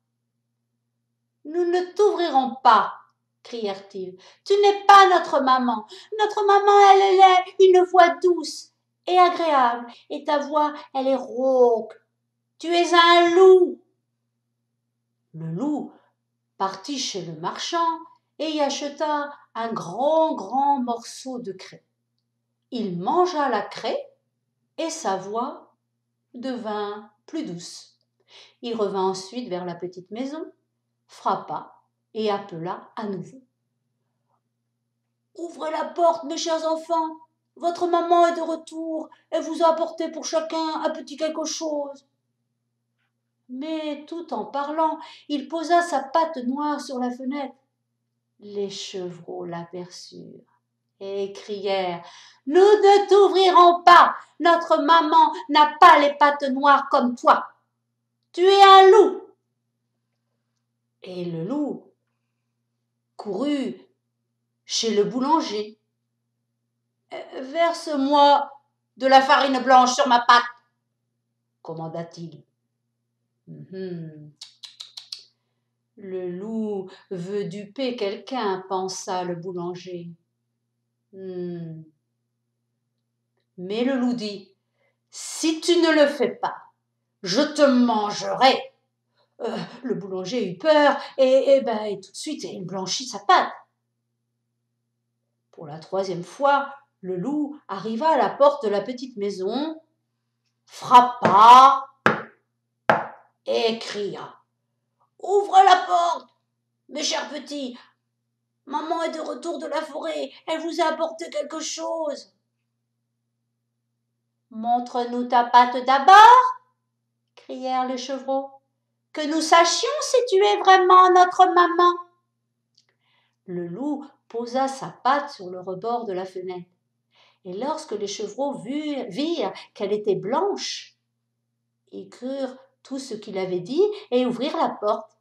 « Nous ne t'ouvrirons pas, » crièrent-ils. « Tu n'es pas notre maman. Notre maman, elle a une voix douce et agréable, et ta voix, elle est rauque. Tu es un loup. » Le loup partit chez le marchand et y acheta un grand morceau de craie. Il mangea la craie et sa voix devint plus douce. Il revint ensuite vers la petite maison, frappa et appela à nouveau. « Ouvrez la porte, mes chers enfants, votre maman est de retour, elle vous a apporté pour chacun un petit quelque chose. » Mais tout en parlant, il posa sa patte noire sur la fenêtre. Les chevreaux l'aperçurent et crièrent « Nous ne t'ouvrirons pas, notre maman n'a pas les pattes noires comme toi. Tu es un loup. » Et le loup courut chez le boulanger. « Verse-moi de la farine blanche sur ma patte, » commanda-t-il. Le loup veut duper quelqu'un, pensa le boulanger. Mais le loup dit, si tu ne le fais pas, je te mangerai. Le boulanger eut peur et tout de suite il blanchit sa pâte. Pour la troisième fois, le loup arriva à la porte de la petite maison, frappa et cria. Ouvre la porte, mes chers petits. Maman est de retour de la forêt, elle vous a apporté quelque chose. Montre-nous ta patte d'abord, crièrent les chevreaux, que nous sachions si tu es vraiment notre maman. Le loup posa sa patte sur le rebord de la fenêtre, et lorsque les chevreaux virent qu'elle était blanche, ils crurent tout ce qu'il avait dit et ouvrirent la porte.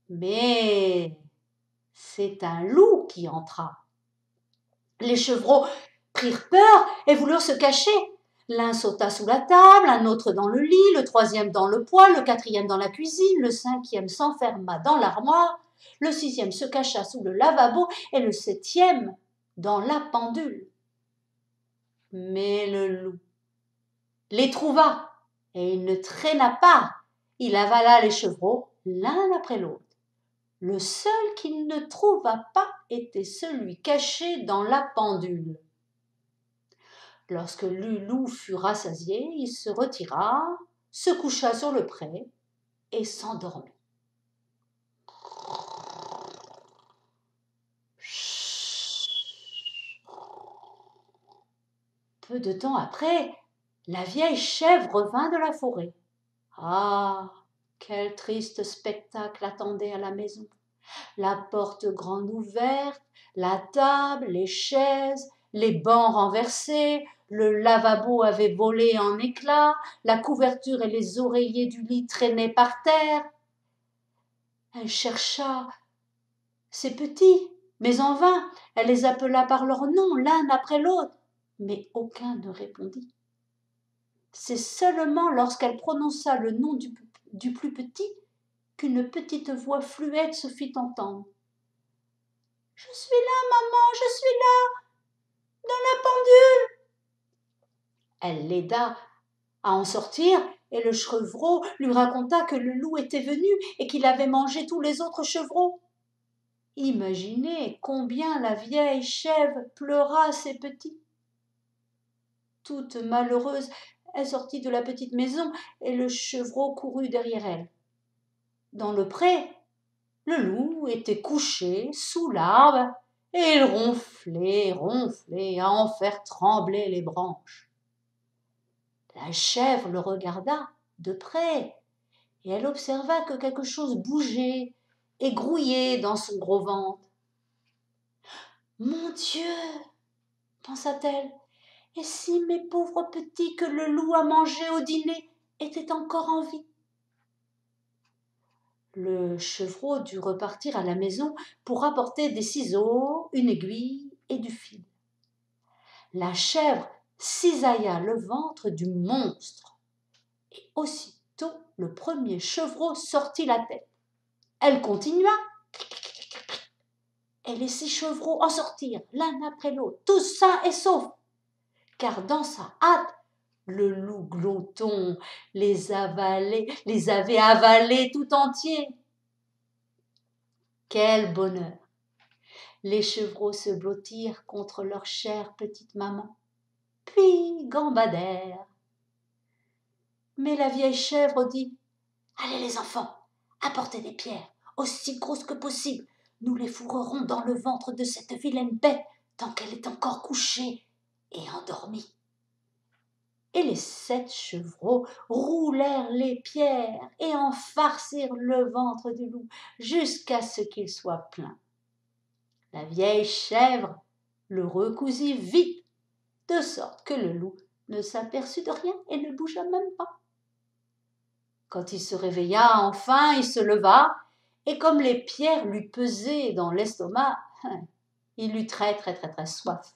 Mais c'est un loup qui entra. Les chevreaux prirent peur et voulurent se cacher. L'un sauta sous la table, un autre dans le lit, le troisième dans le poêle, le quatrième dans la cuisine, le cinquième s'enferma dans l'armoire, le sixième se cacha sous le lavabo et le septième dans la pendule. Mais le loup les trouva et il ne traîna pas. Il avala les chevreaux l'un après l'autre. Le seul qu'il ne trouva pas était celui caché dans la pendule. Lorsque le loup fut rassasié, il se retira, se coucha sur le pré et s'endormit. Peu de temps après, la vieille chèvre revint de la forêt. Ah, quel triste spectacle attendait à la maison! La porte grande ouverte, la table, les chaises, les bancs renversés, le lavabo avait volé en éclats, la couverture et les oreillers du lit traînaient par terre. Elle chercha ses petits, mais en vain, elle les appela par leur nom l'un après l'autre, mais aucun ne répondit. C'est seulement lorsqu'elle prononça le nom du plus petit qu'une petite voix fluette se fit entendre. « Je suis là, maman, je suis là, dans la pendule. » Elle l'aida à en sortir et le chevreau lui raconta que le loup était venu et qu'il avait mangé tous les autres chevreaux. Imaginez combien la vieille chèvre pleura ses petits. Toute malheureuse, elle sortit de la petite maison et le chevreau courut derrière elle. Dans le pré, le loup était couché sous l'arbre et il ronflait à en faire trembler les branches. La chèvre le regarda de près et elle observa que quelque chose bougeait et grouillait dans son gros ventre. « Mon Dieu !» pensa-t-elle, « et si mes pauvres petits que le loup a mangés au dîner étaient encore en vie ?» Le chevreau dut repartir à la maison pour apporter des ciseaux, une aiguille et du fil. La chèvre cisailla le ventre du monstre et aussitôt le premier chevreau sortit la tête. Elle continua et les 6 chevreaux en sortirent l'un après l'autre, tous sains et saufs, car dans sa hâte, le loup gloton les avait avalés tout entiers. Quel bonheur! Les chevreaux se blottirent contre leur chère petite maman, puis gambadèrent. Mais la vieille chèvre dit: allez les enfants, apportez des pierres, aussi grosses que possible. Nous les fourrerons dans le ventre de cette vilaine bête tant qu'elle est encore couchée et endormie. Et les 7 chevreaux roulèrent les pierres et en farcirent le ventre du loup jusqu'à ce qu'il soit plein. La vieille chèvre le recousit vite, de sorte que le loup ne s'aperçut de rien et ne bougea même pas. Quand il se réveilla enfin, il se leva, et comme les pierres lui pesaient dans l'estomac, il eut très soif.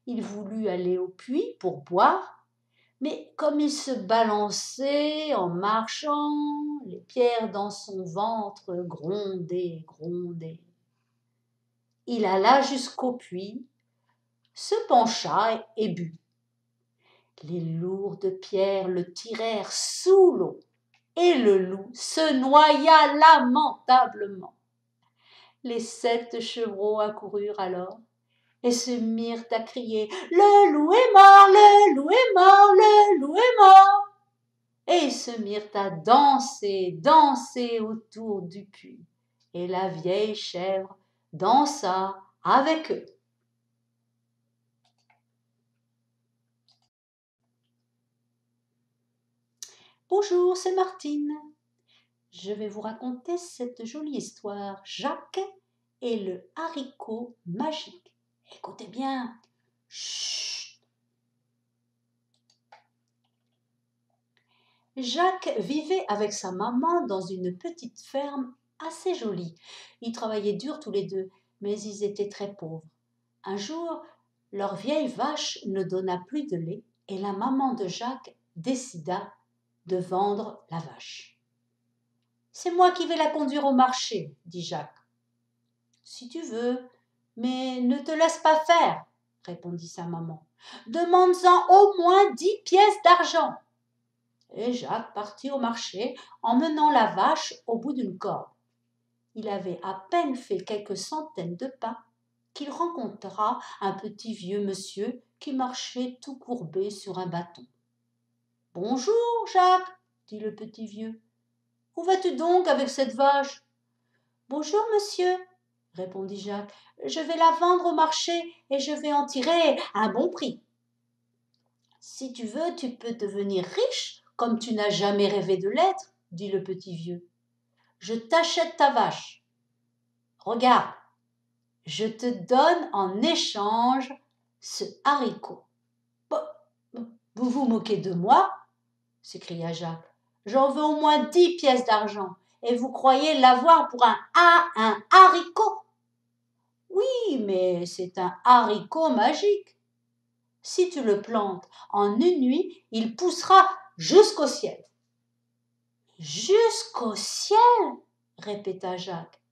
Il voulut aller au puits pour boire, mais comme il se balançait en marchant, les pierres dans son ventre grondaient. Il alla jusqu'au puits, se pencha et but. Les lourdes pierres le tirèrent sous l'eau, et le loup se noya lamentablement. Les 7 chevreaux accoururent alors et se mirent à crier: le loup est mort, le loup est mort, le loup est mort. Et ils se mirent à danser autour du puits, et la vieille chèvre dansa avec eux. Bonjour, c'est Martine. Je vais vous raconter cette jolie histoire, Jacques et le haricot magique. Écoutez bien. Chut. Jacques vivait avec sa maman dans une petite ferme assez jolie. Ils travaillaient dur tous les deux, mais ils étaient très pauvres. Un jour, leur vieille vache ne donna plus de lait et la maman de Jacques décida de vendre la vache. « C'est moi qui vais la conduire au marché, » dit Jacques. « Si tu veux, mais ne te laisse pas faire, » répondit sa maman. « Demande-en au moins 10 pièces d'argent. » Et Jacques partit au marché, emmenant la vache au bout d'une corde. Il avait à peine fait quelques centaines de pas qu'il rencontra un petit vieux monsieur qui marchait tout courbé sur un bâton. « Bonjour, Jacques, » dit le petit vieux. « Où vas-tu donc avec cette vache ?»« Bonjour, monsieur, » répondit Jacques. « Je vais la vendre au marché et je vais en tirer un bon prix. »« Si tu veux, tu peux devenir riche comme tu n'as jamais rêvé de l'être, » dit le petit vieux. « Je t'achète ta vache. Regarde, je te donne en échange ce haricot. »« Vous vous moquez de moi ?» s'écria Jacques. « J'en veux au moins 10 pièces d'argent, et vous croyez l'avoir pour un haricot ? Oui, mais c'est un haricot magique. Si tu le plantes en une nuit, il poussera jusqu'au ciel. »« Jusqu'au ciel ?» répéta Jacques.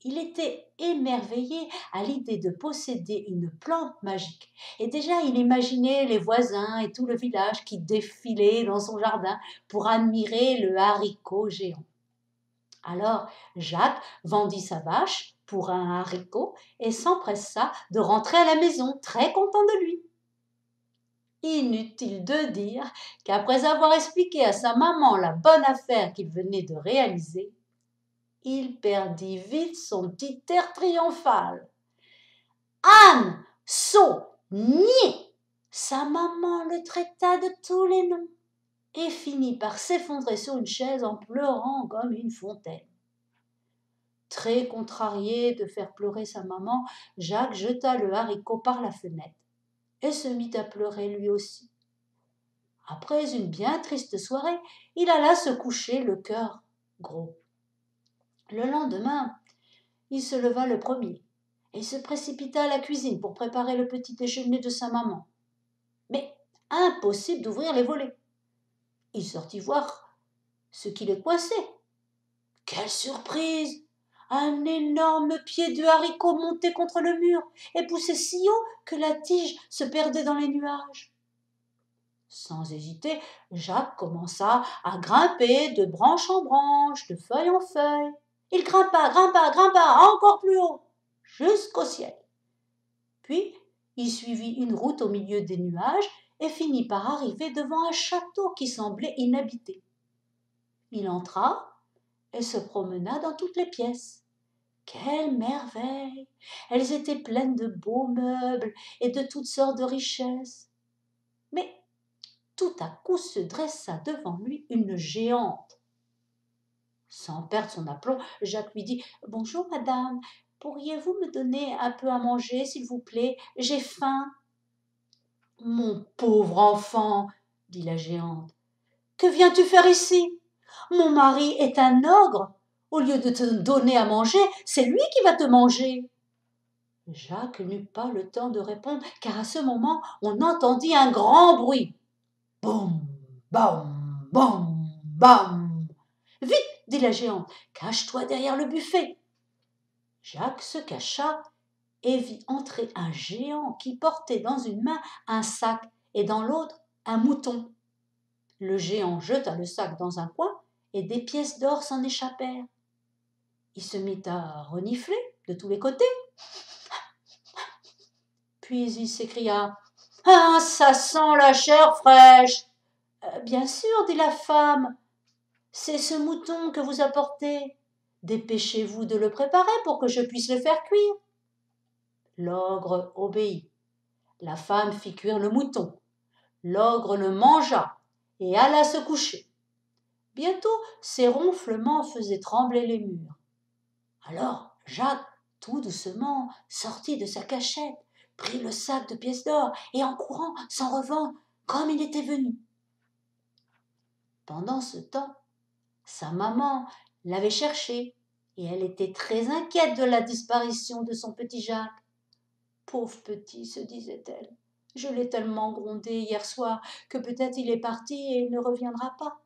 Il était émerveillé à l'idée de posséder une plante magique. Et déjà, il imaginait les voisins et tout le village qui défilaient dans son jardin pour admirer le haricot géant. Alors, Jacques vendit sa vache pour un haricot et s'empressa de rentrer à la maison, très content de lui. Inutile de dire qu'après avoir expliqué à sa maman la bonne affaire qu'il venait de réaliser, il perdit vite son petit air triomphal. Âne, sot, niais ! Sa maman le traita de tous les noms et finit par s'effondrer sur une chaise en pleurant comme une fontaine. Très contrarié de faire pleurer sa maman, Jacques jeta le haricot par la fenêtre et se mit à pleurer lui aussi. Après une bien triste soirée, il alla se coucher le cœur gros. Le lendemain, il se leva le premier et se précipita à la cuisine pour préparer le petit déjeuner de sa maman. Mais impossible d'ouvrir les volets. Il sortit voir ce qui les coinçait. Quelle surprise! Un énorme pied de haricot montait contre le mur et poussait si haut que la tige se perdait dans les nuages. Sans hésiter, Jacques commença à grimper de branche en branche, de feuille en feuille. Il grimpa, grimpa, grimpa, encore plus haut, jusqu'au ciel. Puis, il suivit une route au milieu des nuages et finit par arriver devant un château qui semblait inhabité. Il entra et se promena dans toutes les pièces. Quelle merveille! Elles étaient pleines de beaux meubles et de toutes sortes de richesses. Mais tout à coup se dressa devant lui une géante. Sans perdre son aplomb, Jacques lui dit « Bonjour, madame, pourriez-vous me donner un peu à manger, s'il vous plaît? J'ai faim. » « Mon pauvre enfant, dit la géante, que viens-tu faire ici? Mon mari est un ogre. Au lieu de te donner à manger, c'est lui qui va te manger. » Jacques n'eut pas le temps de répondre, car à ce moment, on entendit un grand bruit. Boum, bam, bam, bam. Vite, dit la géante, cache-toi derrière le buffet. Jacques se cacha et vit entrer un géant qui portait dans une main un sac et dans l'autre un mouton. Le géant jeta le sac dans un coin et des pièces d'or s'en échappèrent. Il se mit à renifler de tous les côtés. Puis il s'écria « Ah, ça sent la chair fraîche !»« Bien sûr, dit la femme, c'est ce mouton que vous apportez. Dépêchez-vous de le préparer pour que je puisse le faire cuire. » L'ogre obéit. La femme fit cuire le mouton. L'ogre le mangea et alla se coucher. Bientôt, ses ronflements faisaient trembler les murs. Alors Jacques, tout doucement, sortit de sa cachette, prit le sac de pièces d'or et en courant s'en revint comme il était venu. Pendant ce temps, sa maman l'avait cherché et elle était très inquiète de la disparition de son petit Jacques. « Pauvre petit, se disait-elle, je l'ai tellement grondé hier soir que peut-être il est parti et il ne reviendra pas. »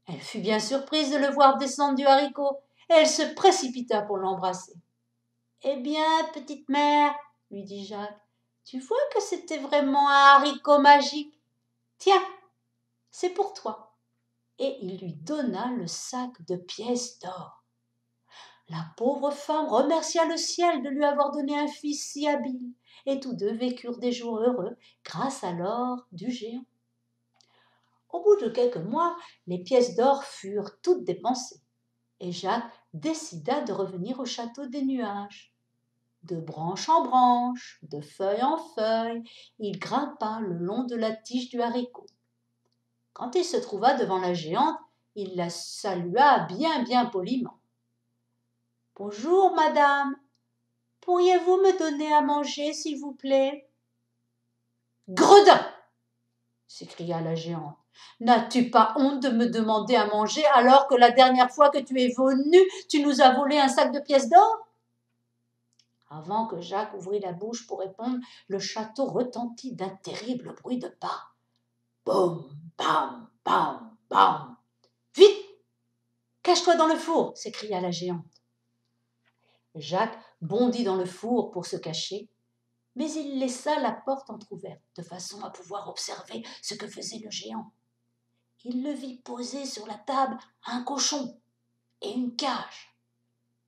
Elle fut bien surprise de le voir descendre du haricot et elle se précipita pour l'embrasser. « Eh bien, petite mère, lui dit Jacques, tu vois que c'était vraiment un haricot magique. Tiens, c'est pour toi. » Et il lui donna le sac de pièces d'or. La pauvre femme remercia le ciel de lui avoir donné un fils si habile, et tous deux vécurent des jours heureux grâce à l'or du géant. Au bout de quelques mois, les pièces d'or furent toutes dépensées, et Jacques décida de revenir au château des nuages. De branche en branche, de feuille en feuille, il grimpa le long de la tige du haricot. Quand il se trouva devant la géante, il la salua bien poliment. « Bonjour, madame, pourriez-vous me donner à manger, s'il vous plaît? »« Gredin !» s'écria la géante. « N'as-tu pas honte de me demander à manger alors que la dernière fois que tu es venu, tu nous as volé un sac de pièces d'or ?» Avant que Jacques ouvrît la bouche pour répondre, le château retentit d'un terrible bruit de pas. Boum, bam, bam, bam. « Vite, cache-toi dans le four !» s'écria la géante. Jacques bondit dans le four pour se cacher, mais il laissa la porte entr'ouverte de façon à pouvoir observer ce que faisait le géant. Il le vit poser sur la table un cochon et une cage.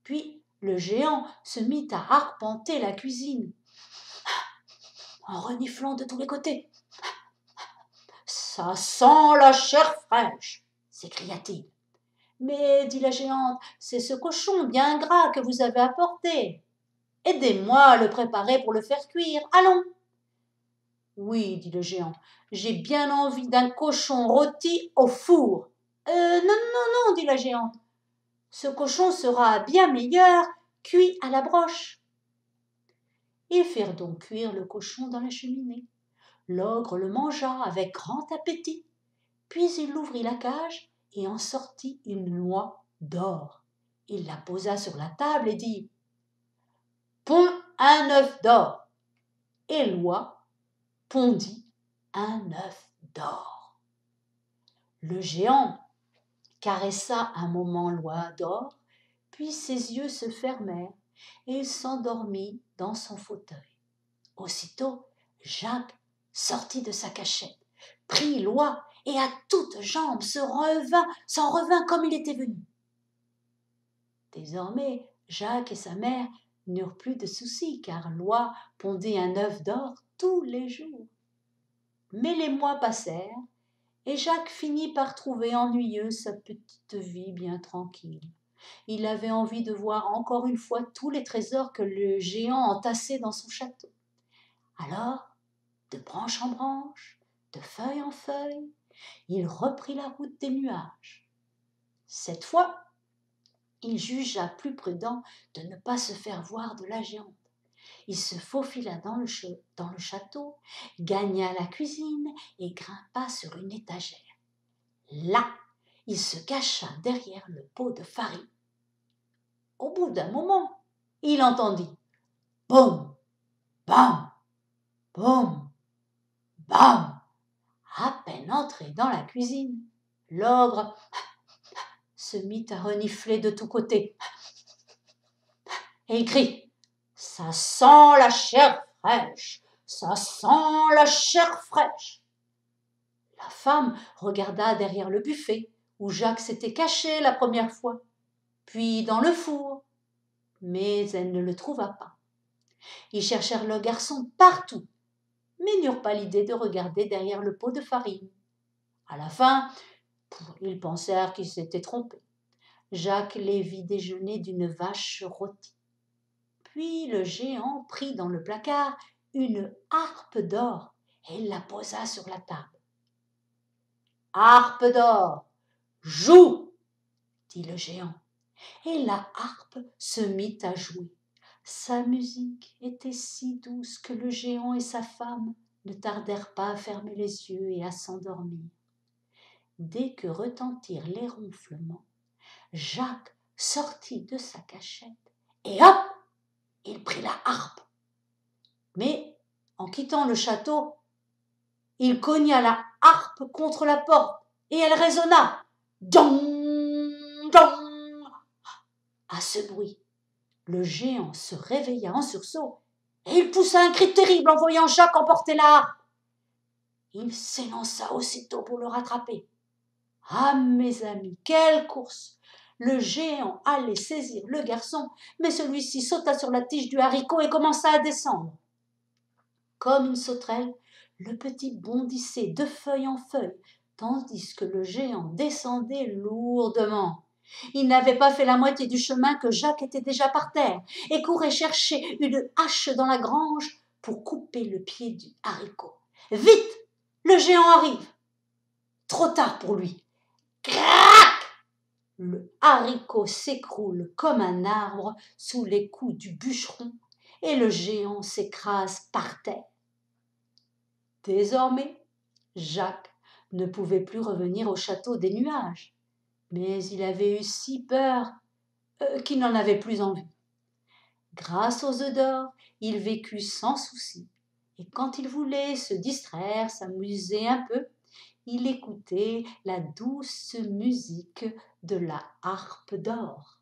Puis le géant se mit à arpenter la cuisine en reniflant de tous les côtés. « Ça sent la chair fraîche !» s'écria-t-il. « Mais, dit la géante, c'est ce cochon bien gras que vous avez apporté. Aidez-moi à le préparer pour le faire cuire. Allons !»« Oui, dit le géant, j'ai bien envie d'un cochon rôti au four. »« Non, dit la géante. Ce cochon sera bien meilleur cuit à la broche. » Ils firent donc cuire le cochon dans la cheminée. L'ogre le mangea avec grand appétit. Puis il ouvrit la cage et en sortit une noix d'or. Il la posa sur la table et dit « Ponds un œuf d'or !» Et l'oie pondit un œuf d'or. Le géant caressa un moment l'oie d'or, puis ses yeux se fermèrent et il s'endormit dans son fauteuil. Aussitôt, Jacques sortit de sa cachette, prit l'oie et à toutes jambes s'en revint comme il était venu. Désormais, Jacques et sa mère n'eurent plus de soucis, car Loi pondait un œuf d'or tous les jours. Mais les mois passèrent, et Jacques finit par trouver ennuyeuse sa petite vie bien tranquille. Il avait envie de voir encore une fois tous les trésors que le géant entassait dans son château. Alors, de branche en branche, de feuille en feuille, il reprit la route des nuages. Cette fois, il jugea plus prudent de ne pas se faire voir de la géante. Il se faufila dans le château, gagna la cuisine et grimpa sur une étagère. Là, il se cacha derrière le pot de farine. Au bout d'un moment, il entendit « Boum, bam, boum, bam !» À peine entré dans la cuisine, l'ogre se mit à renifler de tous côtés et il crie « Ça sent la chair fraîche, ça sent la chair fraîche !» La femme regarda derrière le buffet où Jacques s'était caché la première fois, puis dans le four, mais elle ne le trouva pas. Ils cherchèrent le garçon partout, mais n'eurent pas l'idée de regarder derrière le pot de farine. À la fin, ils pensèrent qu'ils s'étaient trompés. Jacques les vit déjeuner d'une vache rôtie. Puis le géant prit dans le placard une harpe d'or et la posa sur la table. « Harpe d'or, joue !» dit le géant. Et la harpe se mit à jouer. Sa musique était si douce que le géant et sa femme ne tardèrent pas à fermer les yeux et à s'endormir. Dès que retentirent les ronflements, Jacques sortit de sa cachette et hop, il prit la harpe. Mais en quittant le château, il cogna la harpe contre la porte et elle résonna. Dong, dong. À ce bruit, le géant se réveilla en sursaut et il poussa un cri terrible en voyant Jacques emporter la harpe. Il s'élança aussitôt pour le rattraper. Ah, mes amis, quelle course! Le géant allait saisir le garçon, mais celui-ci sauta sur la tige du haricot et commença à descendre. Comme une sauterelle, le petit bondissait de feuille en feuille, tandis que le géant descendait lourdement. Il n'avait pas fait la moitié du chemin que Jacques était déjà par terre et courait chercher une hache dans la grange pour couper le pied du haricot. Vite! Le géant arrive! Trop tard pour lui. Crac! Le haricot s'écroule comme un arbre sous les coups du bûcheron et le géant s'écrase par terre. Désormais, Jacques ne pouvait plus revenir au château des nuages, mais il avait eu si peur qu'il n'en avait plus envie. Grâce aux œufs d'or, il vécut sans souci, et quand il voulait se distraire, s'amuser un peu, il écoutait la douce musique de la harpe d'or.